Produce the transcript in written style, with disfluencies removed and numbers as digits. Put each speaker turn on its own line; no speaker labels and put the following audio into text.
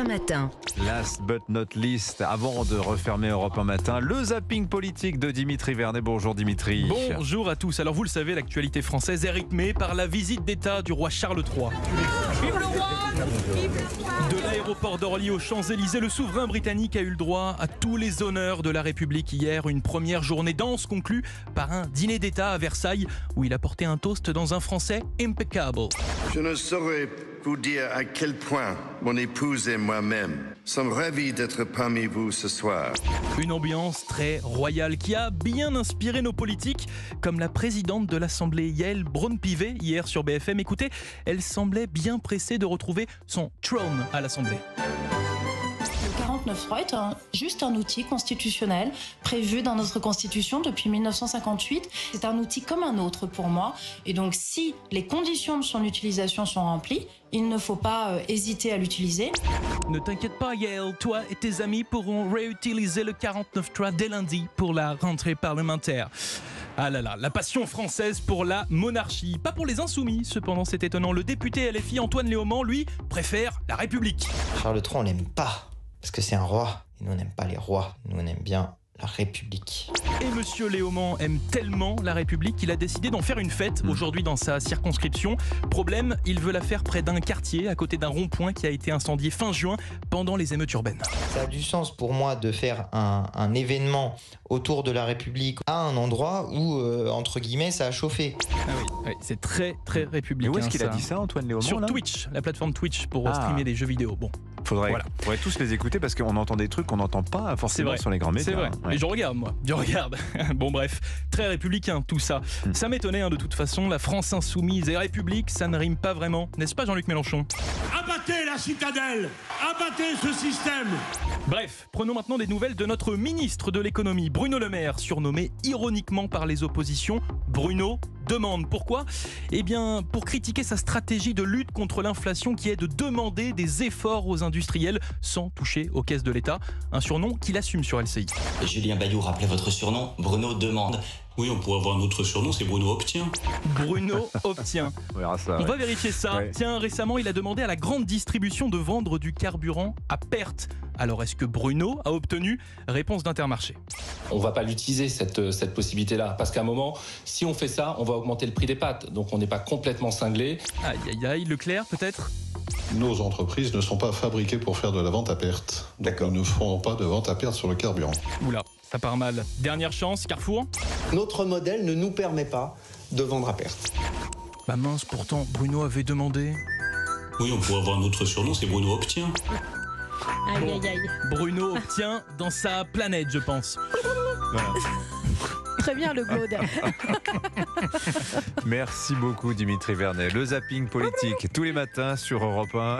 1 matin.
Last but not least, avant de refermer Europe 1 matin, le zapping politique de Dimitri Vernet. Bonjour Dimitri.
Bonjour à tous. Alors vous le savez, l'actualité française est rythmée par la visite d'État du roi Charles III. De l'aéroport d'Orly aux Champs-Élysées, le souverain britannique a eu le droit à tous les honneurs de la République hier. Une première journée dense conclue par un dîner d'État à Versailles où il a porté un toast dans un français impeccable.
Je ne saurais vous dire à quel point mon épouse et moi-même sommes ravis d'être parmi vous ce soir.
Une ambiance très royale qui a bien inspiré nos politiques, comme la présidente de l'Assemblée Yael Braun-Pivet hier sur BFM. Écoutez, elle semblait bien pressée de retrouver son trône à l'Assemblée.
Le 49.3 est juste un outil constitutionnel prévu dans notre Constitution depuis 1958. C'est un outil comme un autre pour moi. Et donc, si les conditions de son utilisation sont remplies, il ne faut pas hésiter à l'utiliser.
Ne t'inquiète pas, Yael, toi et tes amis pourront réutiliser le 49.3 dès lundi pour la rentrée parlementaire. Ah là là, la passion française pour la monarchie. Pas pour les insoumis, cependant, c'est étonnant. Le député LFI Antoine Léaumont, lui, préfère la République.
Charles III, on l'aime pas, parce que c'est un roi. Et nous, on n'aime pas les rois, nous, on aime bien la République.
Et monsieur Léaumont aime tellement la République qu'il a décidé d'en faire une fête aujourd'hui dans sa circonscription. Problème, il veut la faire près d'un quartier, à côté d'un rond-point qui a été incendié fin juin pendant les émeutes urbaines.
Ça a du sens pour moi de faire un événement autour de la République à un endroit où, entre guillemets, ça a chauffé.
Ah oui, c'est très très républicain.
Mais où est-ce qu'il a
ça.
dit ça, Antoine Léaumont?
Sur
là
Twitch, la plateforme Twitch pour streamer des jeux vidéo. Bon,
faudrait
voilà.
tous les écouter parce qu'on entend des trucs qu'on n'entend pas forcément sur les grands médias.
C'est vrai,
Ouais.
mais je regarde moi, je regarde. Bon bref, très républicain tout ça. Ça m'étonnait de toute façon, la France insoumise et République, ça ne rime pas vraiment, n'est-ce pas Jean-Luc Mélenchon?
Abattez la citadelle, abattez ce système.
Bref, prenons maintenant des nouvelles de notre ministre de l'économie, Bruno Le Maire, surnommé ironiquement par les oppositions Bruno Demande. Pourquoi? Eh bien, pour critiquer sa stratégie de lutte contre l'inflation qui est de demander des efforts aux industriels sans toucher aux caisses de l'État. Un surnom qu'il assume sur LCI.
Julien Bayou rappelait votre surnom, Bruno Demande.
Oui, on pourrait avoir un autre surnom, c'est Bruno Obtient.
Bruno obtient.
On verra ça.
On va vérifier ça.
Ouais.
Tiens, récemment, il a demandé à la grande distribution de vendre du carburant à perte. Alors, est-ce que Bruno a obtenu? Réponse d'Intermarché.
On ne va pas l'utiliser, cette possibilité-là. Parce qu'à un moment, si on fait ça, on va augmenter le prix des pâtes. Donc on n'est pas complètement cinglé.
Aïe, aïe, aïe. Leclerc, peut-être?
Nos entreprises ne sont pas fabriquées pour faire de la vente à perte.
D'accord.
Nous ne ferons pas de vente à perte sur le carburant.
Oula, ça part mal. Dernière chance, Carrefour?
Notre modèle ne nous permet pas de vendre à perte.
Bah mince, pourtant, Bruno avait demandé.
Oui, on pourrait avoir un autre surnom, c'est Bruno Obtient.
Aïe, aïe, aïe.
Bruno obtient dans sa planète, je pense. Voilà.
Très bien, le Claude.
Merci beaucoup Dimitri Vernet. Le zapping politique tous les matins sur Europe 1.